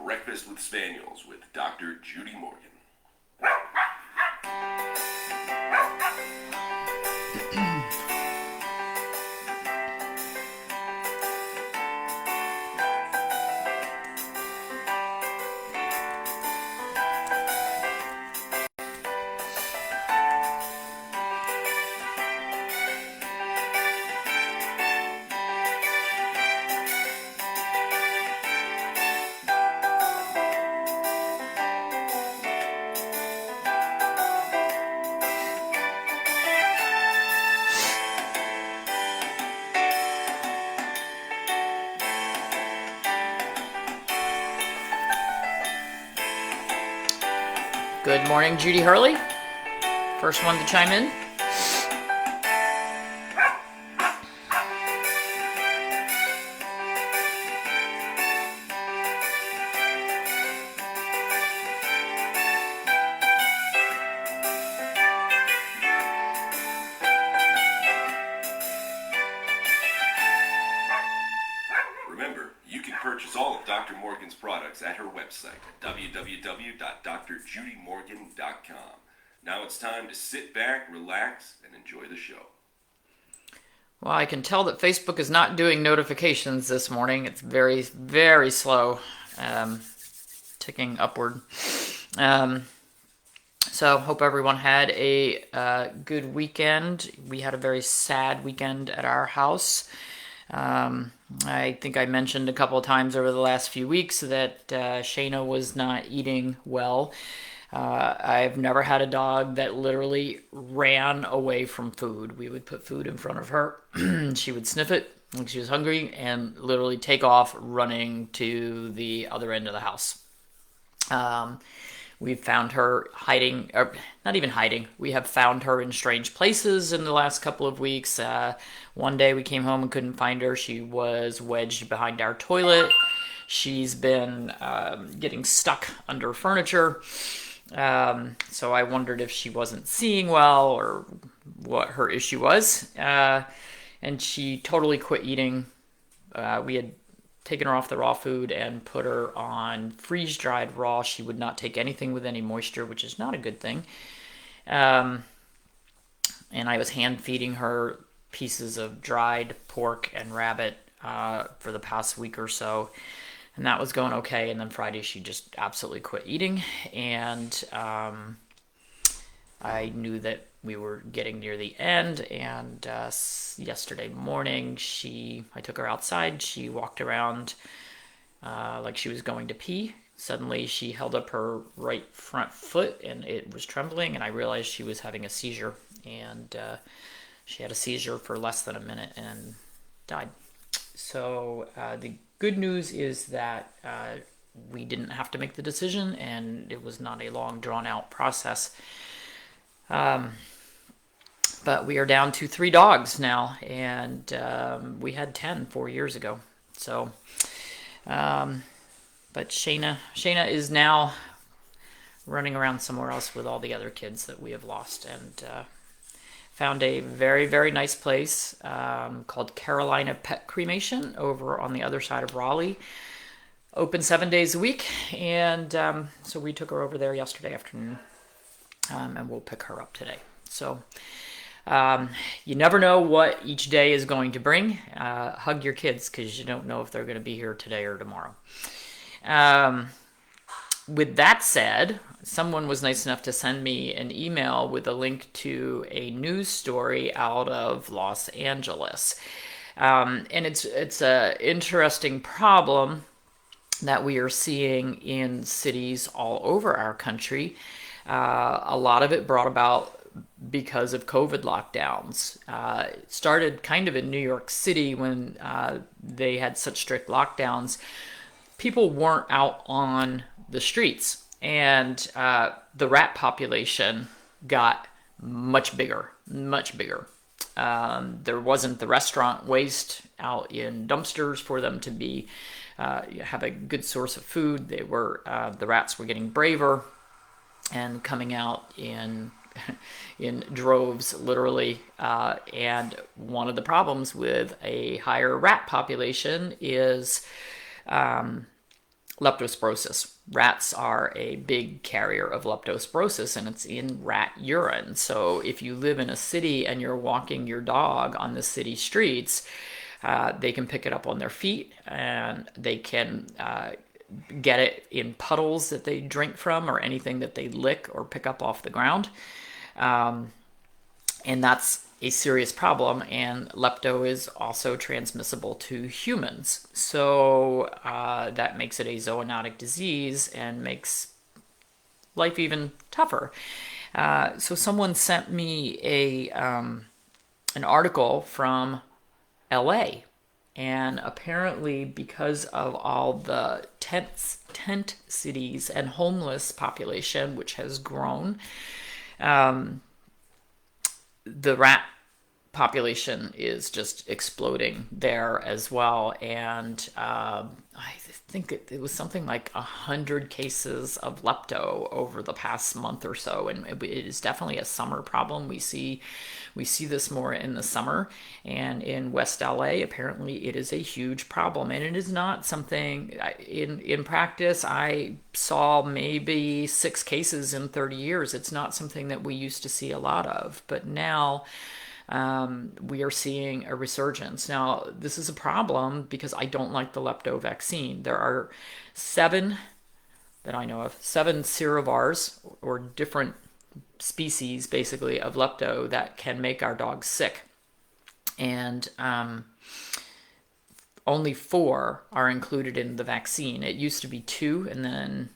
Breakfast with Spaniels with Dr. Judy Morgan. Good morning, Judy Hurley. First one to chime in. Remember, you can purchase all of Dr. Morgan's products at her website at www.drjudymorgan.com. Now it's time to sit back, relax, and enjoy the show. Well, I can tell that Facebook is not doing notifications this morning. It's very, very slow, ticking upward. So hope everyone had a good weekend. We had a very sad weekend at our house. I think I mentioned a couple of times over the last few weeks that Shayna was not eating well. I've never had a dog that literally ran away from food. We would put food in front of her. She would sniff it when she was hungry and literally take off running to the other end of the house. We've found her hiding, or not even hiding, we have found her in strange places in the last couple of weeks. One day we came home and couldn't find her. She was wedged behind our toilet. She's been getting stuck under furniture. So I wondered if she wasn't seeing well or what her issue was. And she totally quit eating. We had taken her off the raw food and put her on freeze-dried raw. She would not take anything with any moisture, which is not a good thing. And I was hand-feeding her pieces of dried pork and rabbit for the past week or so. And that was going okay. And then Friday, she just absolutely quit eating. And I knew that we were getting near the end. And yesterday morning, I took her outside. She walked around like she was going to pee. Suddenly, she held up her right front foot, and it was trembling. And I realized she was having a seizure. And she had a seizure for less than a minute and died. So the good news is that we didn't have to make the decision, and it was not a long, drawn-out process. But we are down to 3 dogs now, and we had 10 4 years ago. So, but Shayna is now running around somewhere else with all the other kids that we have lost, and found a very, very nice place called Carolina Pet Cremation over on the other side of Raleigh. Open 7 days a week, and so we took her over there yesterday afternoon, and we'll pick her up today. So you never know what each day is going to bring. Hug your kids, because you don't know if they're going to be here today or tomorrow. With that said, someone was nice enough to send me an email with a link to a news story out of Los Angeles. And it's an interesting problem that we are seeing in cities all over our country. A lot of it brought about because of COVID lockdowns. It started kind of in New York City when they had such strict lockdowns. People weren't out on the streets, and the rat population got much bigger. There wasn't the restaurant waste out in dumpsters for them to be have a good source of food. The rats were getting braver and coming out in droves, literally. And one of the problems with a higher rat population is leptospirosis. Rats are a big carrier of leptospirosis, and it's in rat urine. So if you live in a city and you're walking your dog on the city streets, they can pick it up on their feet, and they can get it in puddles that they drink from, or anything that they lick or pick up off the ground. And that's a serious problem, and lepto is also transmissible to humans. So that makes it a zoonotic disease and makes life even tougher. So someone sent me an article from LA, and apparently because of all the tent cities and homeless population, which has grown, the rat population is just exploding there as well. And I think it was something like 100 cases of lepto over the past month or so, and it is definitely a summer problem. We see this more in the summer, and in West LA apparently it is a huge problem, and it is not something in practice. I saw maybe 6 cases in 30 years. It's not something that we used to see a lot of, but now we are seeing a resurgence. Now, this is a problem because I don't like the lepto vaccine. There are 7 that I know of, 7 serovars, or different species basically of lepto, that can make our dogs sick. And only 4 are included in the vaccine. It used to be 2, and then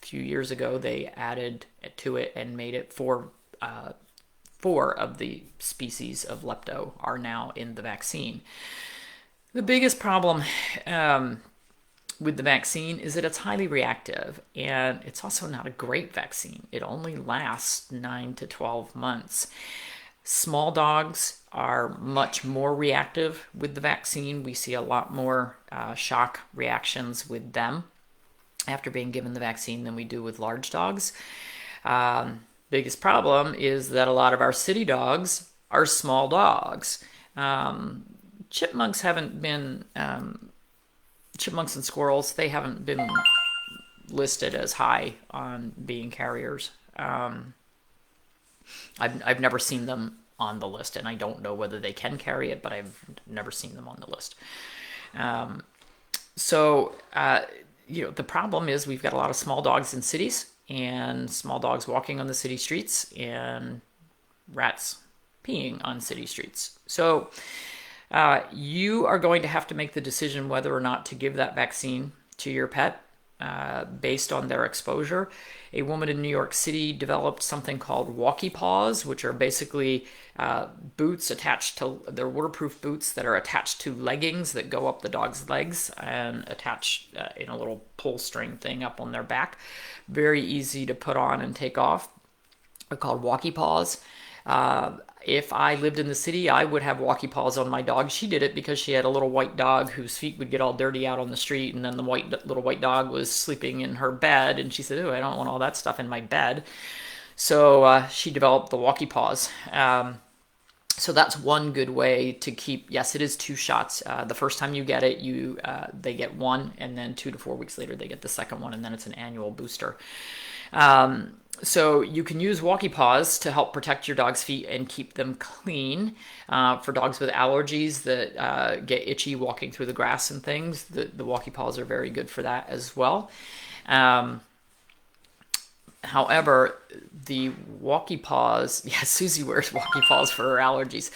a few years ago they added to it and made it 4. 4 of the species of lepto are now in the vaccine. The biggest problem with the vaccine is that it's highly reactive, and it's also not a great vaccine. It only lasts 9 to 12 months. Small dogs are much more reactive with the vaccine. We see a lot more shock reactions with them after being given the vaccine than we do with large dogs. Biggest problem is that a lot of our city dogs are small dogs. Chipmunks haven't been, chipmunks and squirrels, they haven't been listed as high on being carriers. I've never seen them on the list, and I don't know whether they can carry it, but I've never seen them on the list. The problem is we've got a lot of small dogs in cities, and small dogs walking on the city streets, and rats peeing on city streets. So you are going to have to make the decision whether or not to give that vaccine to your pet based on their exposure. A woman in New York City developed something called Walkee Paws, which are basically boots attached to, they're waterproof boots that are attached to leggings that go up the dog's legs and attach in a little pull string thing up on their back. Very easy to put on and take off. They're called Walkee Paws. If I lived in the city, I would have Walkee Paws on my dog. She did it because she had a little white dog whose feet would get all dirty out on the street, and then the little white dog was sleeping in her bed, and she said, "Oh, I don't want all that stuff in my bed." So she developed the Walkee Paws. So that's one good way to keep. Yes, it is 2 shots. The first time you get it, they get 1, and then 2 to 4 weeks later they get the second one, and then it's an annual booster. So you can use Walkee Paws to help protect your dog's feet and keep them clean. For dogs with allergies that get itchy walking through the grass and things, the Walkee Paws are very good for that as well. However, the Walkee Paws, Susie wears Walkee Paws for her allergies.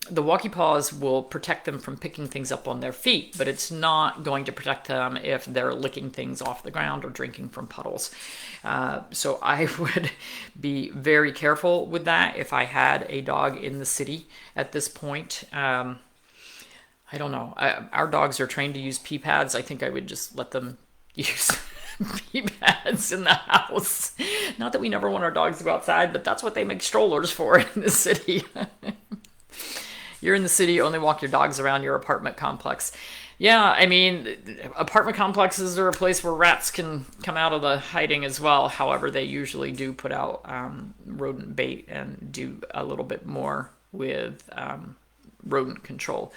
The Walkee Paws will protect them from picking things up on their feet, but it's not going to protect them if they're licking things off the ground or drinking from puddles. So I would be very careful with that if I had a dog in the city at this point. I don't know. Our dogs are trained to use pee pads. I think I would just let them use pee pads in the house. Not that we never want our dogs to go outside, but that's what they make strollers for in the city. You're in the city, only walk your dogs around your apartment complex. Yeah, I mean, apartment complexes are a place where rats can come out of the hiding as well. However, they usually do put out rodent bait and do a little bit more with rodent control.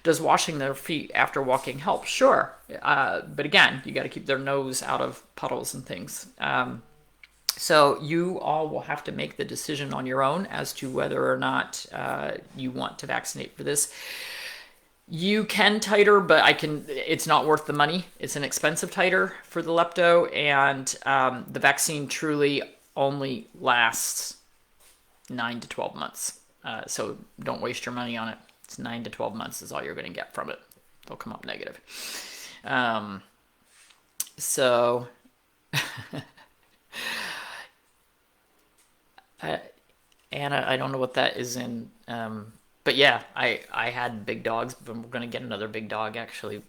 Does washing their feet after walking help? Sure. But again, you got to keep their nose out of puddles and things. So you all will have to make the decision on your own as to whether or not you want to vaccinate for this. You can titer, but it's not worth the money. It's an expensive titer for the Lepto, and the vaccine truly only lasts 9 to 12 months. So don't waste your money on it. It's 9 to 12 months is all you're going to get from it. They'll come up negative. So... Anna, I don't know what that is in, but yeah, I had big dogs, but we're going to get another big dog actually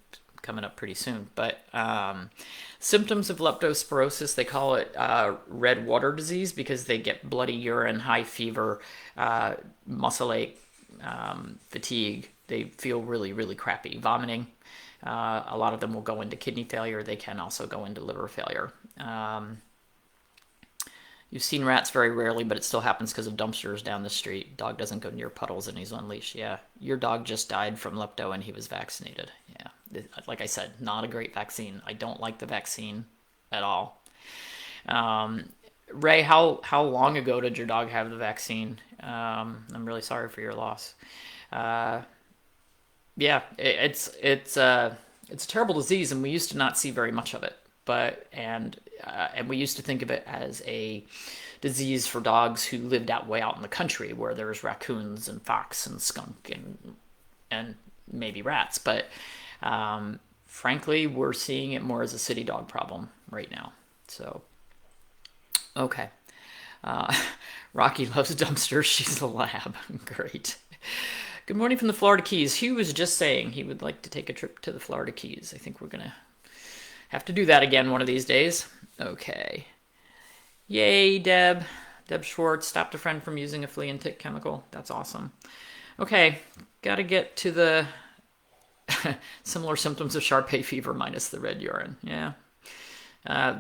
coming up pretty soon. But symptoms of leptospirosis, they call it red water disease because they get bloody urine, high fever, muscle ache, fatigue. They feel really, really crappy, vomiting. A lot of them will go into kidney failure. They can also go into liver failure. You've seen rats very rarely, but it still happens because of dumpsters down the street. Dog doesn't go near puddles and he's on leash. Yeah, your dog just died from lepto and he was vaccinated. Yeah, like I said, not a great vaccine. I don't like the vaccine at all. Ray, how long ago did your dog have the vaccine? I'm really sorry for your loss. Yeah, it's a terrible disease, and we used to not see very much of it. And we used to think of it as a disease for dogs who lived way out in the country where there's raccoons and fox and skunk and maybe rats. But frankly, we're seeing it more as a city dog problem right now. So, okay. Rocky loves dumpsters. She's a lab. Great. Good morning from the Florida Keys. Hugh was just saying he would like to take a trip to the Florida Keys. I think we're going to have to do that again one of these days. Okay. Yay, Deb. Deb Schwartz stopped a friend from using a flea and tick chemical. That's awesome. Okay. Got to get to the similar symptoms of Shar-Pei fever minus the red urine. Yeah.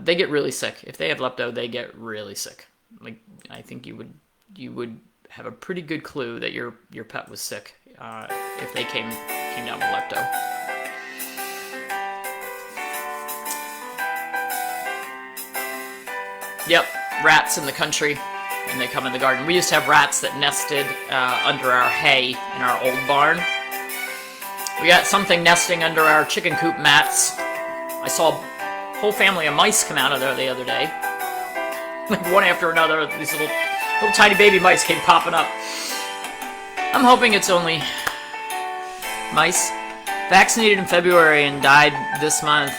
They get really sick. If they have lepto, they get really sick. Like, I think you would have a pretty good clue that your pet was sick if they came down with lepto. Yep, rats in the country, and they come in the garden. We used to have rats that nested under our hay in our old barn. We got something nesting under our chicken coop mats. I saw a whole family of mice come out of there the other day. Like one after another, these little tiny baby mice came popping up. I'm hoping it's only mice. Vaccinated in February and died this month.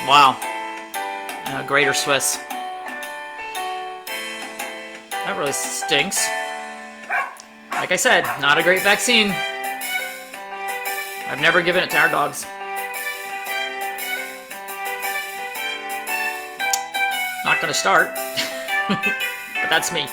Wow. Greater Swiss. That really stinks. Like I said, not a great vaccine. I've never given it to our dogs. Not gonna start. But that's me.